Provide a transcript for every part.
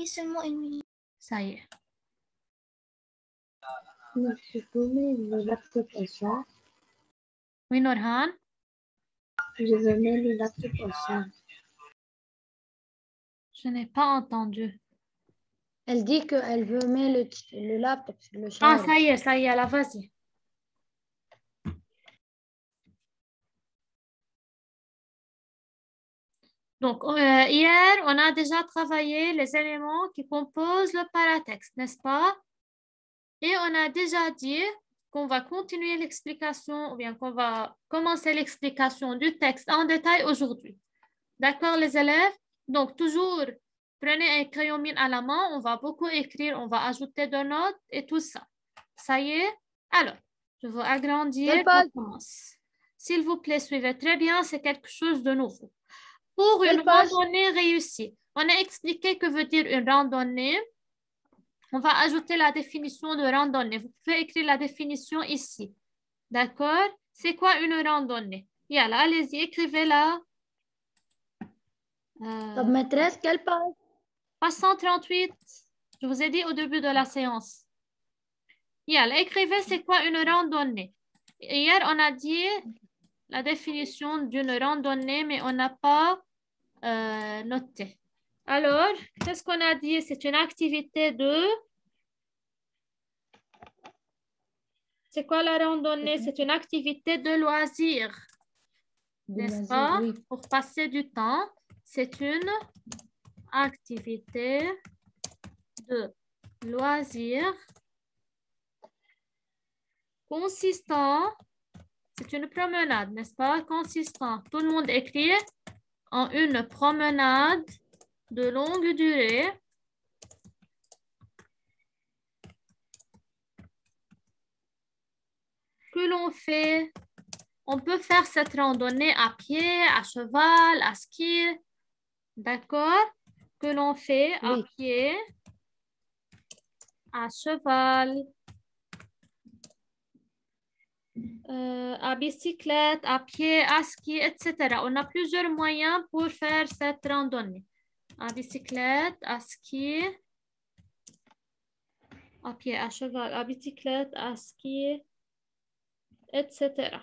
seulement une minute. Ça y est. Tu peux mettre le laptop au charge. Oui, Norhan? Je veux mettre le laptop au charge. Je n'ai pas entendu. Elle dit qu'elle veut mettre le laptop sur le Ah, charge. ça y est, là, vas-y. Donc, hier, on a déjà travaillé les éléments qui composent le paratexte, n'est-ce pas? Et on a déjà dit qu'on va continuer l'explication ou bien qu'on va commencer l'explication du texte en détail aujourd'hui. D'accord, les élèves? Donc, toujours, prenez un crayon mine à la main, on va beaucoup écrire, on va ajouter des notes et tout ça. Ça y est? Alors, je vais agrandir. On commence. S'il vous plaît, suivez très bien, c'est quelque chose de nouveau. Pour une randonnée réussie, on a expliqué que veut dire une randonnée. On va ajouter la définition de randonnée. Vous pouvez écrire la définition ici. D'accord? C'est quoi une randonnée? Yalla, allez-y, écrivez-la. Maîtresse, quelle page? Page 138. Je vous ai dit au début de la séance. Yalla, écrivez c'est quoi une randonnée. Hier, on a dit la définition d'une randonnée, mais on n'a pas noté. Alors, qu'est-ce qu'on a dit? C'est une activité de... C'est quoi la randonnée? C'est une activité de loisir. N'est-ce pas? Oui. Pour passer du temps, c'est une activité de loisir consistant, c'est une promenade, n'est-ce pas? Consistant, tout le monde écrit en une promenade de longue durée que l'on fait. On peut faire cette randonnée à pied, à cheval, à ski, d'accord? Que l'on fait à pied, à cheval, à bicyclette, à pied, à ski, etc. On a plusieurs moyens pour faire cette randonnée. À bicyclette, à ski, à pied, à cheval, à bicyclette, à ski, etc.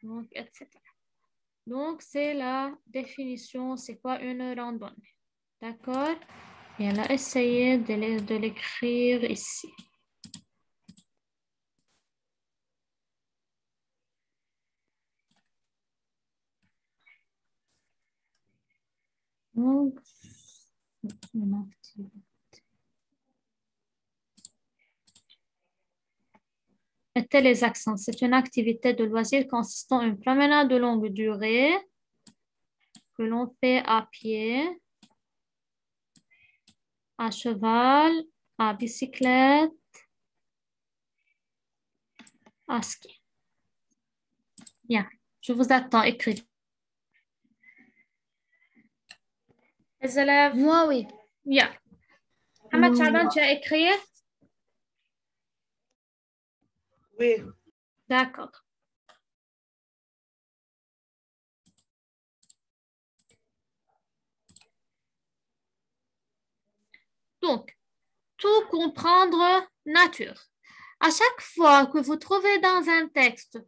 Donc, etc. Donc, c'est la définition, c'est quoi une randonnée. D'accord? Et elle a essayé de l'écrire ici. Donc, c'est une activité. Mettez les accents. C'est une activité de loisir consistant en une promenade de longue durée que l'on fait à pied, à cheval, à bicyclette, à ski. Bien, je vous attends, écrivez. Les élèves? Moi, oui. Bien. Ahmed Chaban, tu as écrit? Oui. D'accord. Donc, tout comprendre nature. À chaque fois que vous trouvez dans un texte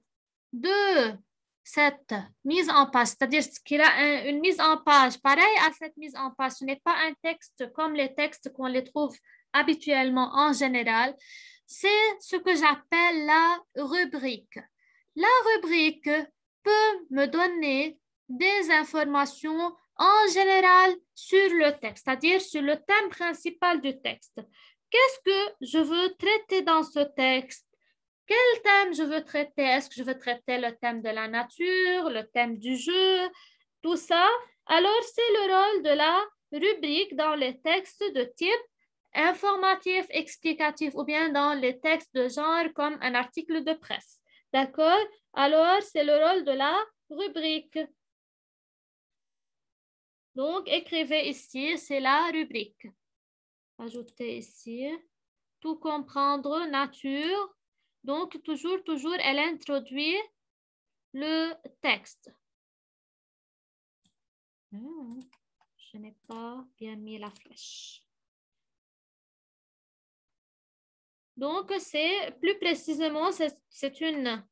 de cette mise en page, c'est-à-dire qu'il a une mise en page pareille à cette mise en page, ce n'est pas un texte comme les textes qu'on les trouve habituellement en général, c'est ce que j'appelle la rubrique. La rubrique peut me donner des informations en général sur le texte, c'est-à-dire sur le thème principal du texte. Qu'est-ce que je veux traiter dans ce texte? Quel thème je veux traiter? Est-ce que je veux traiter le thème de la nature, le thème du jeu, tout ça? Alors, c'est le rôle de la rubrique dans les textes de type informatif, explicatif ou bien dans les textes de genre comme un article de presse. D'accord? Alors, c'est le rôle de la rubrique. Donc, écrivez ici, c'est la rubrique. Ajoutez ici. Tout comprendre, nature. Donc, toujours, elle introduit le texte. Je n'ai pas bien mis la flèche. Donc, c'est plus précisément, c'est une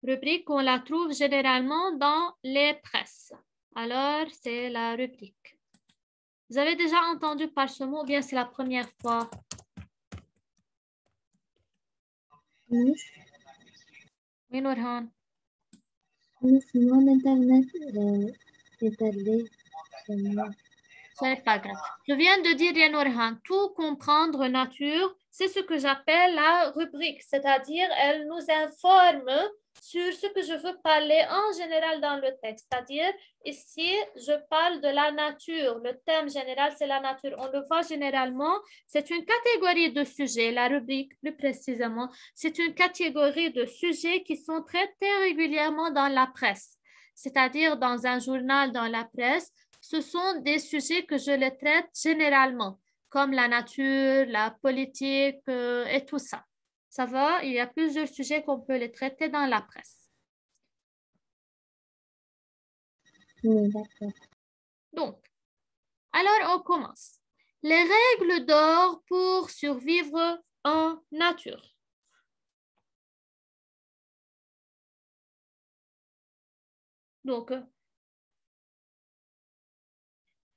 rubrique qu'on la trouve généralement dans les presses. Alors, c'est la rubrique. Vous avez déjà entendu par ce mot ou bien c'est la première fois? Oui, Oui, Nourhan. c'est mon internet est tardé. Ce n'est pas grave. Je viens de dire, Nourhan, tout comprendre nature, c'est ce que j'appelle la rubrique, c'est-à-dire elle nous informe sur ce que je veux parler en général dans le texte. C'est-à-dire, ici, je parle de la nature. Le thème général, c'est la nature. On le voit généralement, c'est une catégorie de sujets. La rubrique, plus précisément, c'est une catégorie de sujets qui sont traités régulièrement dans la presse. C'est-à-dire dans un journal, dans la presse, ce sont des sujets que je les traite généralement, comme la nature, la politique et tout ça. Ça va? Il y a plusieurs sujets qu'on peut les traiter dans la presse. Oui, d'accord. Donc, alors on commence. Les règles d'or pour survivre en nature. Donc,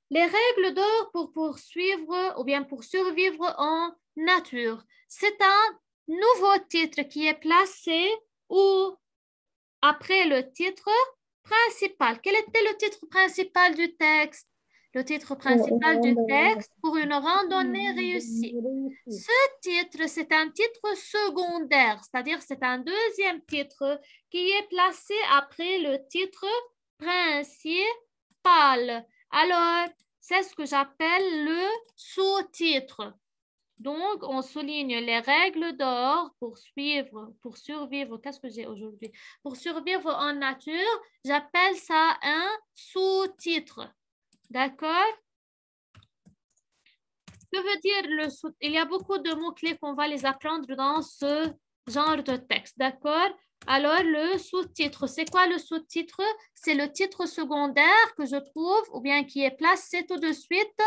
les règles d'or pour poursuivre ou bien pour survivre en nature. C'est un nouveau titre qui est placé ou après le titre principal. Quel était le titre principal du texte? Le titre principal du texte pour une randonnée réussie. Ce titre, c'est un titre secondaire, c'est-à-dire c'est un deuxième titre qui est placé après le titre principal. Alors, c'est ce que j'appelle le sous-titre. Donc, on souligne les règles d'or pour survivre. Qu'est-ce que j'ai aujourd'hui? Pour survivre en nature, j'appelle ça un sous-titre. D'accord? Que veut dire le sous-titre? Il y a beaucoup de mots-clés qu'on va les apprendre dans ce genre de texte. D'accord? Alors, le sous-titre, c'est quoi le sous-titre? C'est le titre secondaire que je trouve ou bien qui est placé tout de suite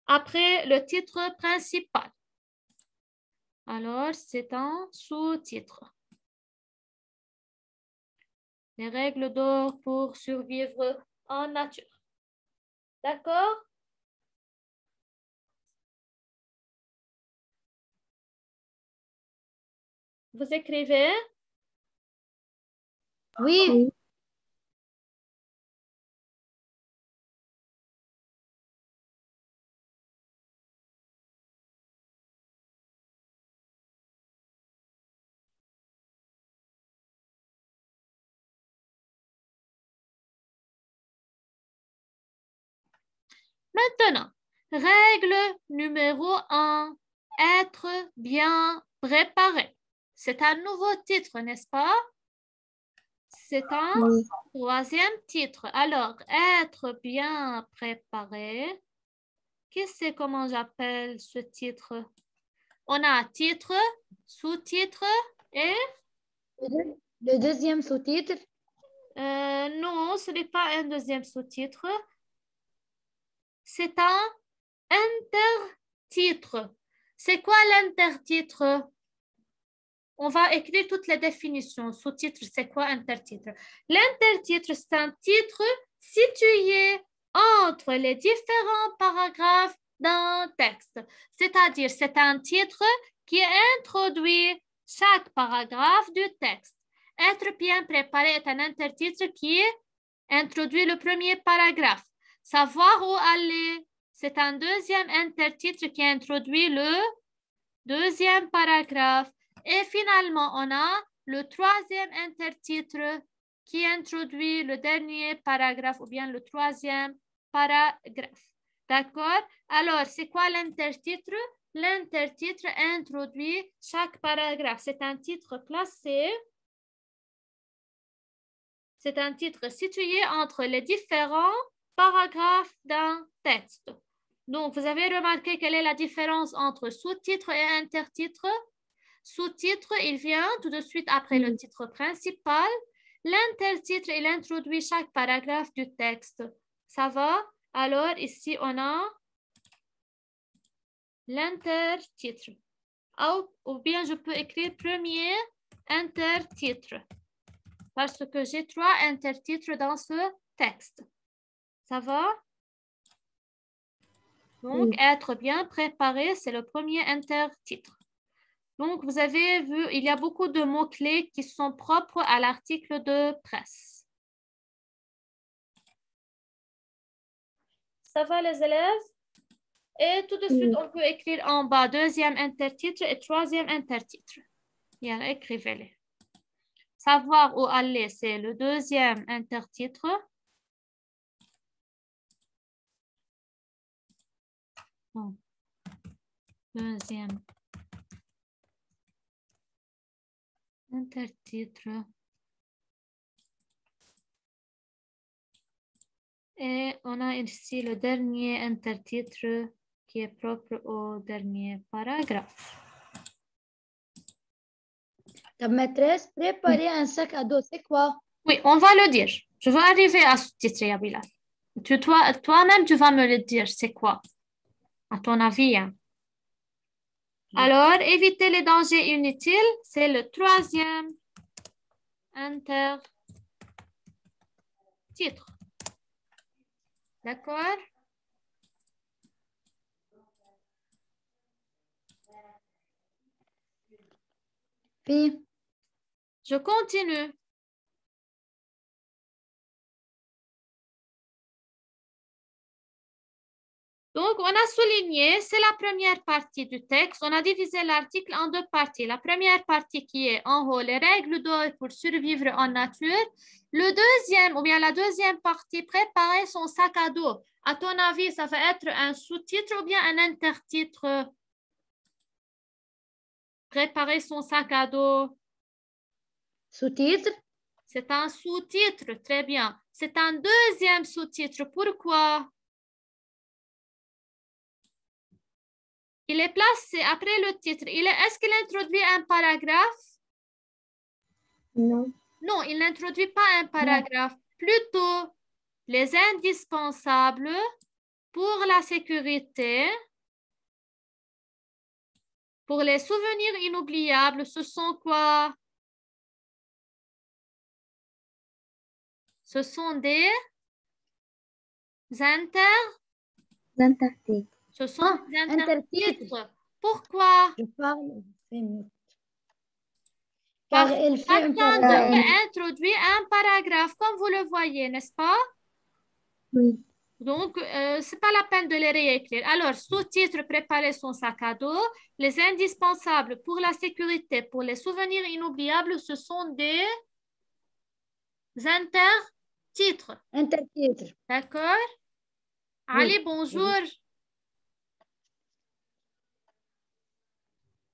après le titre principal. Alors, c'est un sous-titre. Les règles d'or pour survivre en nature. D'accord? Vous écrivez? Oui. Maintenant, règle numéro 1, être bien préparé. C'est un nouveau titre, n'est-ce pas? C'est un troisième titre. Alors, être bien préparé. Qu'est-ce que c'est comment j'appelle ce titre? On a titre, sous-titre et... Le deuxième sous-titre? Non, ce n'est pas un deuxième sous-titre. C'est un intertitre. C'est quoi l'intertitre? On va écrire toutes les définitions. Sous-titre, c'est quoi intertitre? L'intertitre, c'est un titre situé entre les différents paragraphes d'un texte. C'est-à-dire, c'est un titre qui introduit chaque paragraphe du texte. Être bien préparé est un intertitre qui introduit le premier paragraphe. Savoir où aller, c'est un deuxième intertitre qui introduit le deuxième paragraphe. Et finalement, on a le troisième intertitre qui introduit le dernier paragraphe ou bien le troisième paragraphe. D'accord? Alors, c'est quoi l'intertitre? L'intertitre introduit chaque paragraphe. C'est un titre classé. C'est un titre situé entre les différents paragraphes d'un texte. Donc, vous avez remarqué quelle est la différence entre sous-titre et intertitre? Sous-titre, il vient tout de suite après le titre principal. L'intertitre, il introduit chaque paragraphe du texte. Ça va? Alors, ici, on a l'intertitre. Ou bien, je peux écrire premier intertitre. Parce que j'ai 3 intertitres dans ce texte. Ça va? Donc, être bien préparé, c'est le premier intertitre. Donc, vous avez vu, il y a beaucoup de mots-clés qui sont propres à l'article de presse. Ça va, les élèves? Et tout de suite, on peut écrire en bas deuxième intertitre et troisième intertitre. Bien, écrivez-les. Savoir où aller, c'est le deuxième intertitre. Bon. Deuxième intertitre. Et on a ici le dernier intertitre qui est propre au dernier paragraphe. Ta maîtresse, préparer un sac à dos, c'est quoi? Oui, on va le dire. Je vais arriver à sous-titrer, Bilal. Toi-même, tu vas me le dire, c'est quoi? À ton avis, hein? Alors, éviter les dangers inutiles, c'est le troisième intertitre. D'accord? Puis, Je continue. Donc, on a souligné, c'est la première partie du texte. On a divisé l'article en 2 parties. La première partie qui est en haut, les règles d'or pour survivre en nature. Le deuxième, ou bien la deuxième partie, préparer son sac à dos. À ton avis, ça va être un sous-titre ou bien un intertitre? Préparer son sac à dos. sous-titre, C'est un sous-titre, très bien. C'est un deuxième sous-titre. Pourquoi? Il est placé après le titre. Est-ce qu'il introduit un paragraphe? non. Non, il n'introduit pas un paragraphe. Plutôt, les indispensables pour la sécurité, pour les souvenirs inoubliables, ce sont quoi? Ce sont des Intertitre. Ce sont des intertitre. intertitres. Pourquoi? Je parle, fais mieux. Parce Car que elle fait un chacun paragraphe. devrait introduire un paragraphe, comme vous le voyez, n'est-ce pas? Oui. Donc, ce n'est pas la peine de les réécrire. Alors, sous-titre, préparer son sac à dos. Les indispensables pour la sécurité, pour les souvenirs inoubliables, ce sont des intertitres. Intertitre. D'accord? Oui. Ali, bonjour.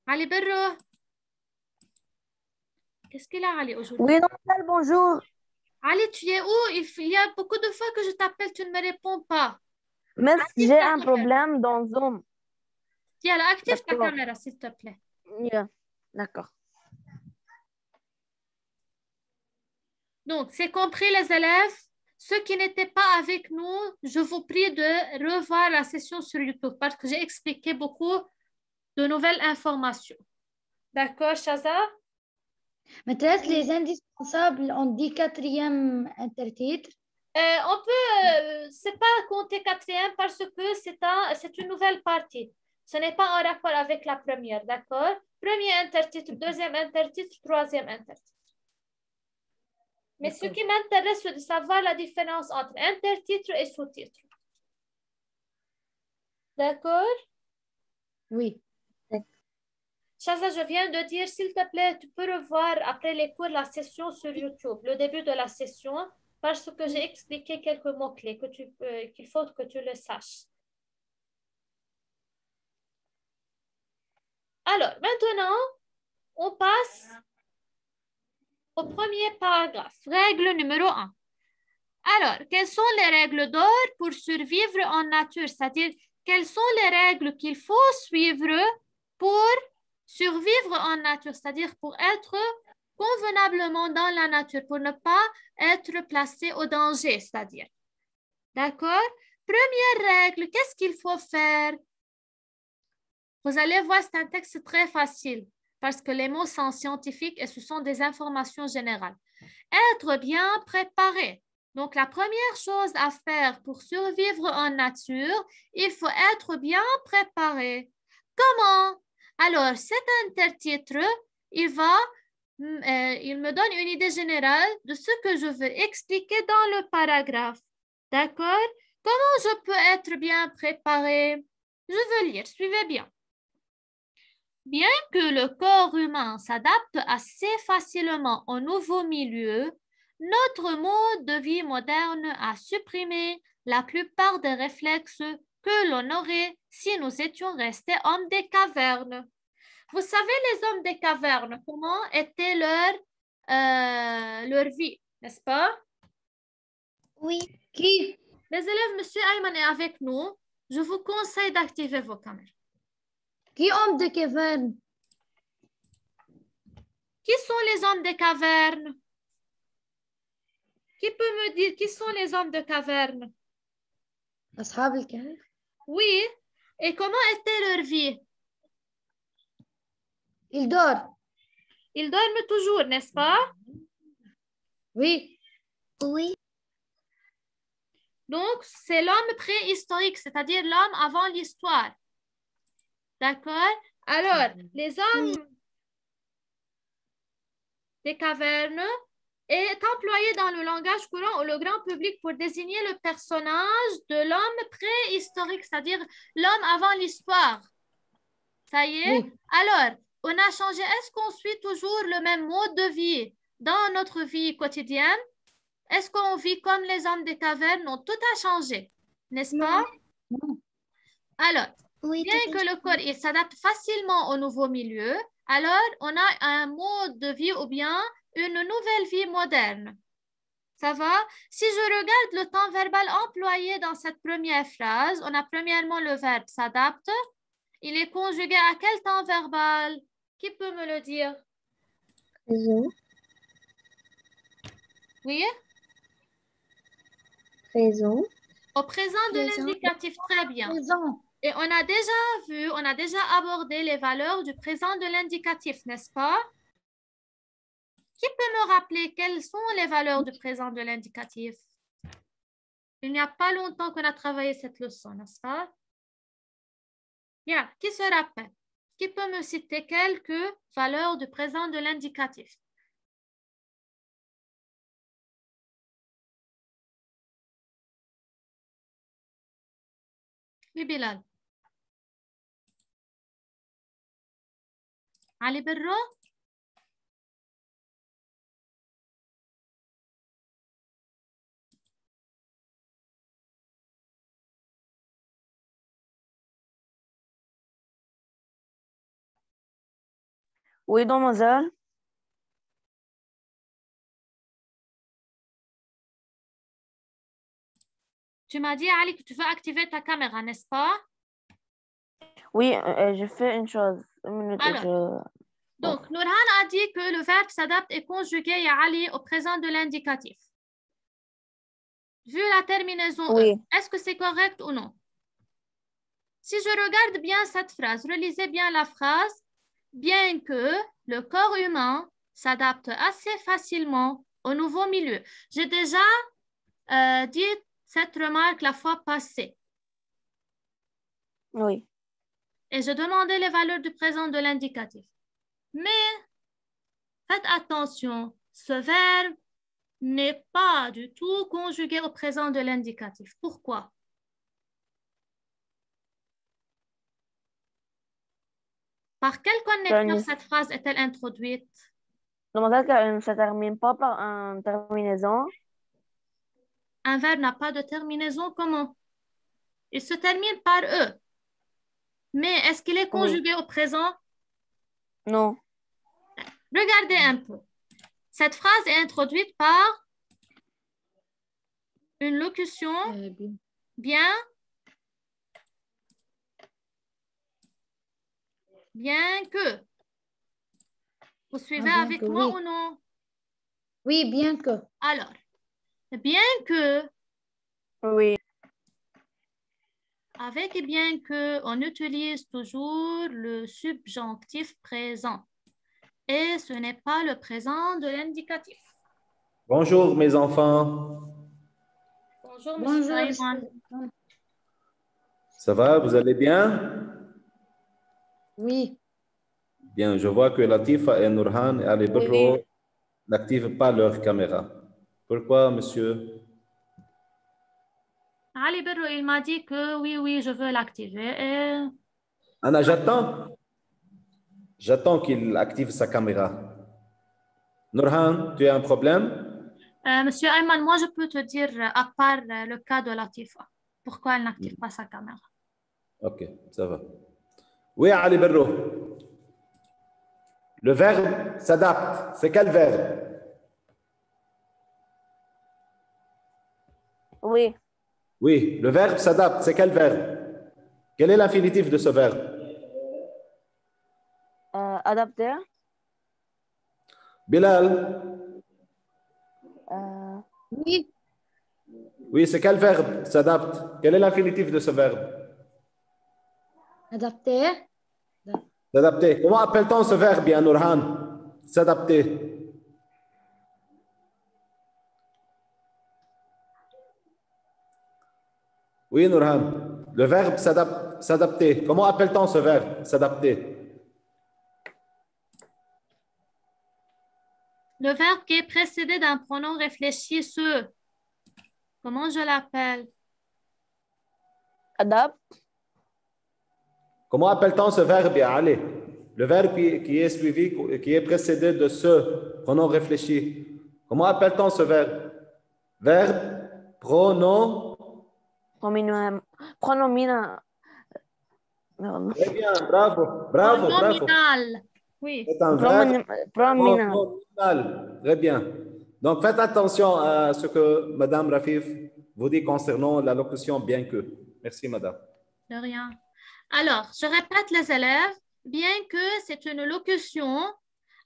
Ali Berro. Qu'est-ce qu'il a, Ali, aujourd'hui? Oui, Nontal, bonjour. Ali, tu es où? Il y a beaucoup de fois que je t'appelle, tu ne me réponds pas. Merci, j'ai un problème dans Zoom. Tiens, active ta D'accord. caméra, s'il te plaît. Yeah. D'accord. Donc, c'est compris, les élèves? Ceux qui n'étaient pas avec nous, je vous prie de revoir la session sur YouTube parce que j'ai expliqué beaucoup de nouvelles informations. D'accord, Shaza? Maîtresse, les indispensables, on dit quatrième intertitre. On peut, c'est pas compter quatrième parce que c'est une nouvelle partie. Ce n'est pas en rapport avec la première, d'accord? Premier intertitre, deuxième intertitre, troisième intertitre. Mais ce qui m'intéresse, c'est de savoir la différence entre intertitre et sous-titre. D'accord? Oui. Shaza, je viens de dire, s'il te plaît, tu peux revoir après les cours la session sur YouTube, le début de la session, parce que j'ai expliqué quelques mots-clés qu'il faut que tu le saches. Alors, maintenant, on passe au premier paragraphe. Règle numéro 1. Alors, quelles sont les règles d'or pour survivre en nature? C'est-à-dire, quelles sont les règles qu'il faut suivre pour Survivre en nature, c'est-à-dire pour être convenablement dans la nature, pour ne pas être placé au danger, c'est-à-dire. D'accord? Première règle, qu'est-ce qu'il faut faire? Vous allez voir, c'est un texte très facile parce que les mots sont scientifiques et ce sont des informations générales. Être bien préparé. Donc, la première chose à faire pour survivre en nature, il faut être bien préparé. Comment? Alors, cet intertitre, il me donne une idée générale de ce que je veux expliquer dans le paragraphe. D'accord? Comment je peux être bien préparé? Je veux lire, suivez bien. Bien que le corps humain s'adapte assez facilement au nouveau milieu, notre mode de vie moderne a supprimé la plupart des réflexes que l'on aurait si nous étions restés hommes des cavernes. Vous savez, les hommes des cavernes, comment était leur vie, n'est-ce pas? Oui. Qui? Les élèves, Monsieur Ayman est avec nous. Je vous conseille d'activer vos caméras. Qui homme de caverne? Qui sont les hommes des cavernes? Qui peut me dire qui sont les hommes de caverne? أصحاب الكهف. Oui. Et comment était leur vie? Il dort. Ils dorment toujours, n'est-ce pas? Oui. Oui. Donc, c'est l'homme préhistorique, c'est-à-dire l'homme avant l'histoire. D'accord? Alors, les hommes des cavernes est employé dans le langage courant ou le grand public pour désigner le personnage de l'homme préhistorique, c'est-à-dire l'homme avant l'histoire. Ça y est? Oui. Alors, on a changé. Est-ce qu'on suit toujours le même mode de vie dans notre vie quotidienne? Est-ce qu'on vit comme les hommes des cavernes? Non, tout a changé, n'est-ce pas? Non. Alors, Oui, bien que le corps il s'adapte facilement au nouveau milieu, alors on a un mode de vie ou bien une nouvelle vie moderne. Ça va? Si je regarde le temps verbal employé dans cette première phrase, on a premièrement le verbe s'adapte. Il est conjugué à quel temps verbal? Qui peut me le dire? Présent. Oui? Présent. Au présent de l'indicatif, très bien. Présent. Et on a déjà abordé les valeurs du présent de l'indicatif, n'est-ce pas? Qui peut me rappeler quelles sont les valeurs du présent de l'indicatif? Il n'y a pas longtemps qu'on a travaillé cette leçon, n'est-ce pas? Bien, qui se rappelle? Qui peut me citer quelques valeurs du présent de l'indicatif? Oui, Bilal. Ali Berro? Oui, mademoiselle. Tu m'as dit, Ali, que tu veux activer ta caméra, n'est-ce pas? Oui, je fais une chose. Une minute. Alors, donc, Nourhan a dit que le verbe s'adapte est conjugué, ya Ali, au présent de l'indicatif. Vu la terminaison Oui. E, est-ce que c'est correct ou non? Si je regarde bien cette phrase, relisez bien la phrase. Bien que le corps humain s'adapte assez facilement au nouveau milieu. J'ai déjà dit cette remarque la fois passée. Oui. Et je demandais les valeurs du présent de l'indicatif. Mais faites attention, ce verbe n'est pas du tout conjugué au présent de l'indicatif. Pourquoi? Par quel connecteur cette phrase est-elle introduite? Mademoiselle, car elle ne se termine pas par une terminaison. Un verbe n'a pas de terminaison, comment? Il se termine par E. Mais est-ce qu'il est conjugué au présent? Non. Regardez un peu. Cette phrase est introduite par une locution bien que. Vous suivez bien avec que moi oui. ou non? Oui, bien que. Alors, bien que, Oui. avec et bien que, on utilise toujours le subjonctif présent. Et ce n'est pas le présent de l'indicatif. Bonjour, mes enfants. Bonjour, M. Bonjour. Taïwan. Ça va? Vous allez bien? Oui. Bien, je vois que Latifa et Nurhan et Ali Berro Oui. n'activent pas leur caméra. Pourquoi, monsieur? Ali Berro, il m'a dit que oui, je veux l'activer. Et... Anna, j'attends. J'attends qu'il active sa caméra. Nurhan, tu as un problème? Monsieur Ayman, moi, je peux te dire, à part le cas de Latifa, pourquoi elle n'active pas sa caméra. Ok, ça va. Oui, Ali Berro. Le verbe s'adapte. C'est quel verbe? Oui. Oui, le verbe s'adapte. C'est quel verbe? Quel est l'infinitif de ce verbe? Adapter. Bilal? Oui. Oui, c'est quel verbe s'adapte? Quel est l'infinitif de ce verbe? Adapter. S'adapter. Comment appelle-t-on ce verbe, ya Nurhan? S'adapter. Oui, Nurhan. Le verbe s'adapter. Comment appelle-t-on ce verbe? S'adapter. Le verbe qui est précédé d'un pronom réfléchi, ce. Comment je l'appelle? Adapt. Comment appelle-t-on ce verbe, ya Ali? Le verbe qui est suivi, qui est précédé de ce pronom réfléchi. Comment appelle-t-on ce verbe? Verbe, pronom. Pronomina. Très bien, bravo, bravo, bravo. Pronominal. Oui. C'est un verbe Pronominal. pronominal. Très bien. Donc, faites attention à ce que Madame Rafif vous dit concernant la locution bien que. Merci, Madame. De rien. Alors, je répète les élèves, bien que c'est une locution,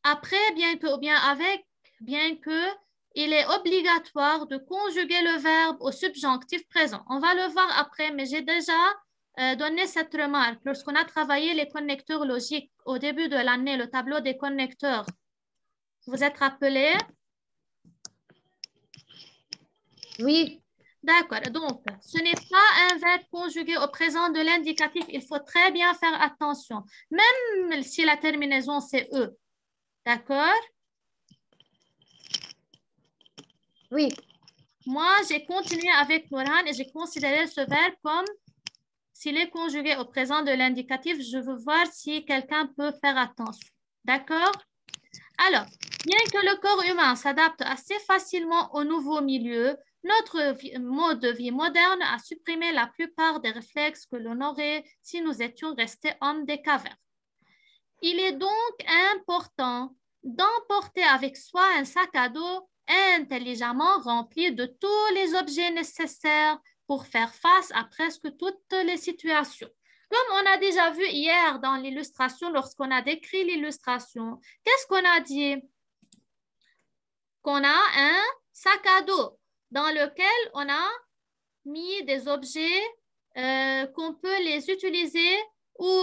après bien que ou bien avec bien que, il est obligatoire de conjuguer le verbe au subjonctif présent. On va le voir après, mais j'ai déjà donné cette remarque lorsqu'on a travaillé les connecteurs logiques au début de l'année, le tableau des connecteurs. Vous êtes rappelés? Oui. D'accord. Donc, ce n'est pas un verbe conjugué au présent de l'indicatif. Il faut très bien faire attention. Même si la terminaison, c'est E. D'accord? Oui. Moi, j'ai continué avec Noran et j'ai considéré ce verbe comme s'il est conjugué au présent de l'indicatif. Je veux voir si quelqu'un peut faire attention. D'accord? Alors, bien que le corps humain s'adapte assez facilement au nouveau milieu, notre mode de vie moderne a supprimé la plupart des réflexes que l'on aurait si nous étions restés hommes des cavernes. Il est donc important d'emporter avec soi un sac à dos intelligemment rempli de tous les objets nécessaires pour faire face à presque toutes les situations. Comme on a déjà vu hier dans l'illustration, lorsqu'on a décrit l'illustration, qu'est-ce qu'on a dit? Qu'on a un sac à dos dans lequel on a mis des objets qu'on peut les utiliser ou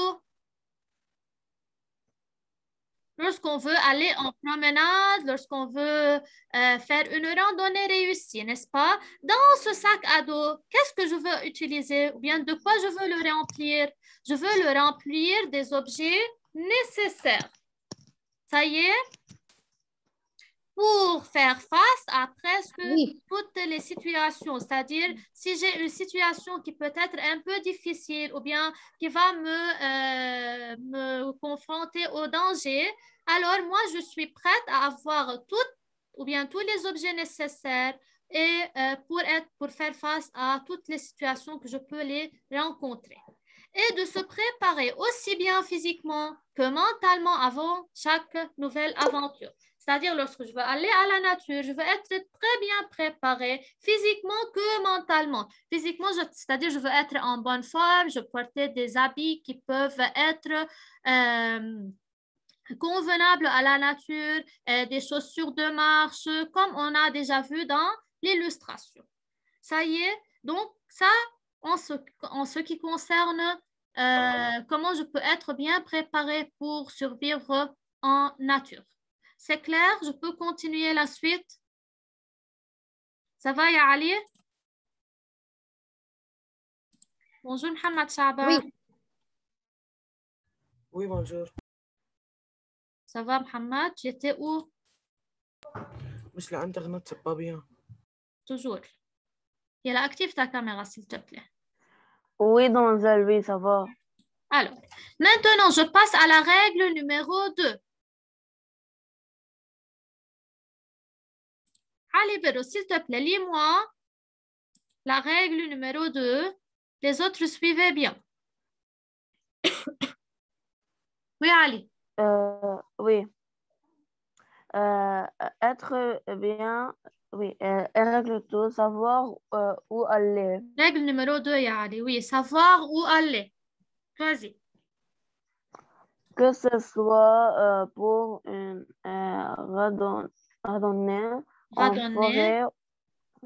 lorsqu'on veut aller en promenade, lorsqu'on veut faire une randonnée réussie, n'est-ce pas? Dans ce sac à dos, qu'est-ce que je veux utiliser ou bien de quoi je veux le remplir? Je veux le remplir des objets nécessaires. Ça y est? Pour faire face à presque toutes les situations. C'est-à-dire, si j'ai une situation qui peut être un peu difficile ou bien qui va me confronter au danger, alors moi, je suis prête à avoir tous les objets nécessaires et pour faire face à toutes les situations que je peux les rencontrer. Et de se préparer aussi bien physiquement que mentalement avant chaque nouvelle aventure. C'est-à-dire, lorsque je veux aller à la nature, je veux être très bien préparée, physiquement que mentalement. Physiquement, c'est-à-dire, je veux être en bonne forme, je porter des habits qui peuvent être convenables à la nature, des chaussures de marche, comme on a déjà vu dans l'illustration. Ça y est, donc ça, en ce qui concerne comment je peux être bien préparée pour survivre en nature. C'est clair? Je peux continuer la suite? Ça va, ya Ali? Bonjour, Mohamed Chaba. Oui. Oui, bonjour. Ça va, Mohamed? J'étais où? بس l'Internet, c'est pas bien. Toujours. Et active ta caméra, s'il te plaît. Oui, mademoiselle, oui, ça va. Alors, maintenant, je passe à la règle numéro 2. Ali Bero, s'il te plaît, lis-moi la règle numéro 2. Les autres suivez bien. Oui, Ali. Oui. Être bien, oui, règle tout, savoir où aller. Règle numéro 2, ya Ali. Oui, savoir où aller. Vas-y. Que ce soit pour une randonnée en Randonnée. forêt,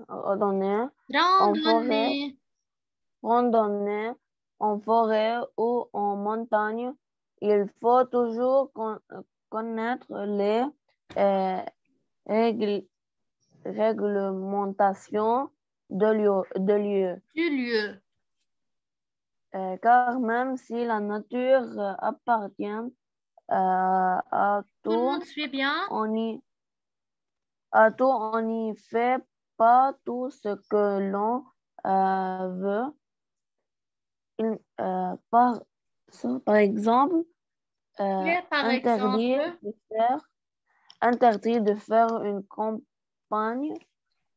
Randonnée. randonnée en forêt ou en montagne, il faut toujours connaître les réglementations de lieu. Du lieu. Car même si la nature appartient à Tout le tout, monde suit bien. on n'y fait pas tout ce que l'on veut. Par exemple, Oui, par interdit exemple. de faire une campagne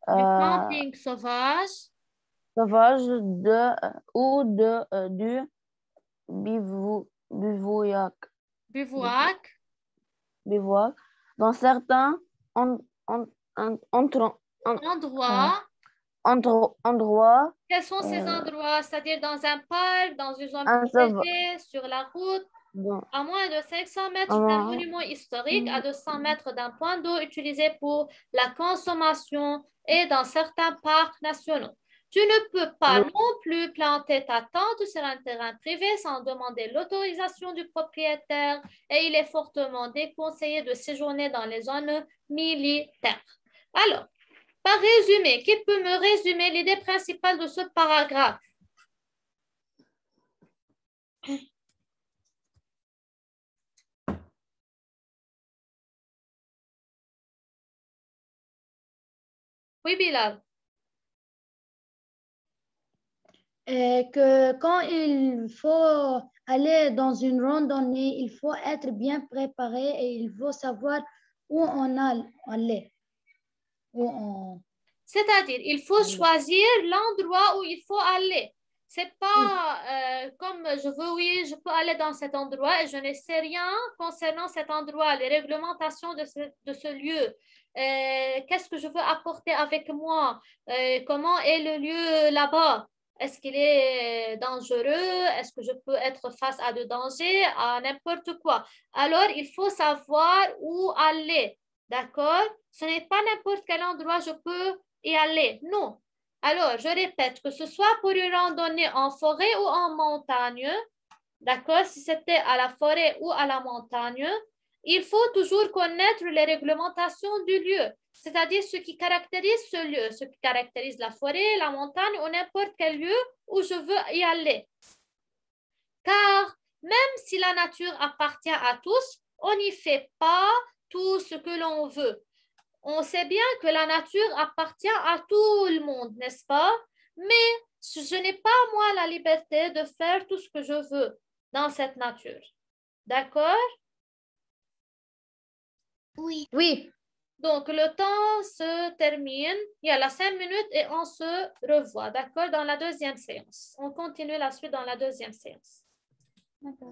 Du camping sauvage. sauvage ou du bivouac. Bivouac. Bivouac. Dans certains Endroit. endroits, Quels sont ces endroits? C'est-à-dire dans un parc, dans une zone un protégée, sur la route, bon, à moins de 500 mètres d'un monument historique, à 200 mètres d'un point d'eau utilisé pour la consommation et dans certains parcs nationaux. Tu ne peux pas oui. non plus planter ta tente sur un terrain privé sans demander l'autorisation du propriétaire et il est fortement déconseillé de séjourner dans les zones militaires. Alors, par résumé, qui peut me résumer l'idée principale de ce paragraphe? Oui, Bilal. Que quand il faut aller dans une randonnée, il faut être bien préparé et il faut savoir où on aller. C'est-à-dire, il faut Aller. choisir l'endroit où il faut aller. C'est pas comme je veux, oui, je peux aller dans cet endroit et je ne sais rien concernant cet endroit, les réglementations de ce lieu. Qu'est-ce que je veux apporter avec moi? Comment est le lieu là-bas? Est-ce qu'il est dangereux? Est-ce que je peux être face à de dangers, à n'importe quoi? Alors, il faut savoir où aller. D'accord? Ce n'est pas n'importe quel endroit je peux y aller. Non. Alors, je répète, que ce soit pour une randonnée en forêt ou en montagne, d'accord? Si c'était à la forêt ou à la montagne, il faut toujours connaître les réglementations du lieu, c'est-à-dire ce qui caractérise ce lieu, ce qui caractérise la forêt, la montagne ou n'importe quel lieu où je veux y aller. Car même si la nature appartient à tous, on n'y fait pas tout ce que l'on veut. On sait bien que la nature appartient à tout le monde, n'est-ce pas? Mais je n'ai pas, moi, la liberté de faire tout ce que je veux dans cette nature. D'accord? Oui. Donc, le temps se termine. Il y a 5 minutes et on se revoit, d'accord, dans la deuxième séance. On continue la suite dans la deuxième séance. D'accord.